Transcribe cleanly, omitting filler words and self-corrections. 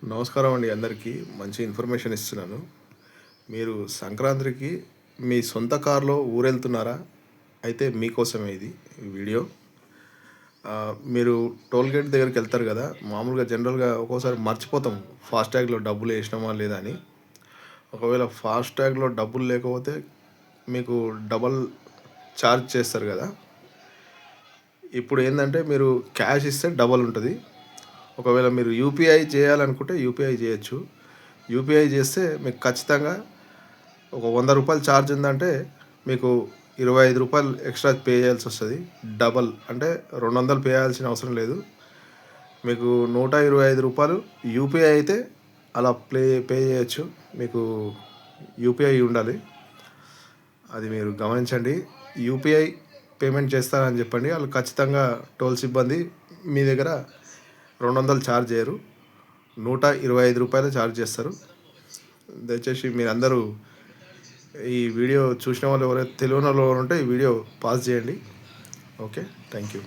నమస్కారం అండి. అందరికీ మంచి ఇన్ఫర్మేషన్ ఇస్తున్నాను. మీరు సంక్రాంతికి మీ సొంత కారులో ఊరెళ్తున్నారా? అయితే మీకోసమే ఇది ఈ వీడియో. మీరు టోల్ గేట్ దగ్గరికెళ్తారు కదా! మామూలుగా జనరల్‌గా ఒక్కోసారి మర్చిపోతాం ఫాస్టాగ్‌లో డబ్బులు ఏసినామా లేదా అని. ఒకవేళ ఫాస్టాగ్‌లో డబ్బులు లేకపోతే మీకు డబల్ ఛార్జ్ చేస్తారు కదా! ఇప్పుడు ఏందంటే మీరు క్యాష్ ఇస్తే డబల్ ఉంటది. ఒకవేళ మీరు యూపీఐ చేయాలనుకుంటే యూపీఐ చేయొచ్చు. యూపీఐ చేస్తే మీకు ఖచ్చితంగా ఒక రూ. 100 ఛార్జ్ ఉందంటే మీకు రూ. 25 ఎక్స్ట్రా పే చేయాల్సొస్తది. డబల్ అంటే 200 పే చేయాల్సిన అవసరం లేదు. మీకు రూ. 125 యూపీఐ అయితే అలా పే చేయొచ్చు. మీకు యూపీఐ ఉండాలి. అది మీరు గమనించండి. యూపీఐ పేమెంట్ చేస్తారని చెప్పండి. వాళ్ళు ఖచ్చితంగా టోల్ సిబ్బంది మీ దగ్గర 200 ఛార్జ్ చేయరు. రూ. 125 ఛార్జ్ చేస్తారు. దయచేసి మీరందరూ ఈ వీడియో చూసిన వాళ్ళు ఎవరైతే తెలియని వాళ్ళు ఎవరు ఉంటే ఈ వీడియో పాజ్ చేయండి. Okay, thank you.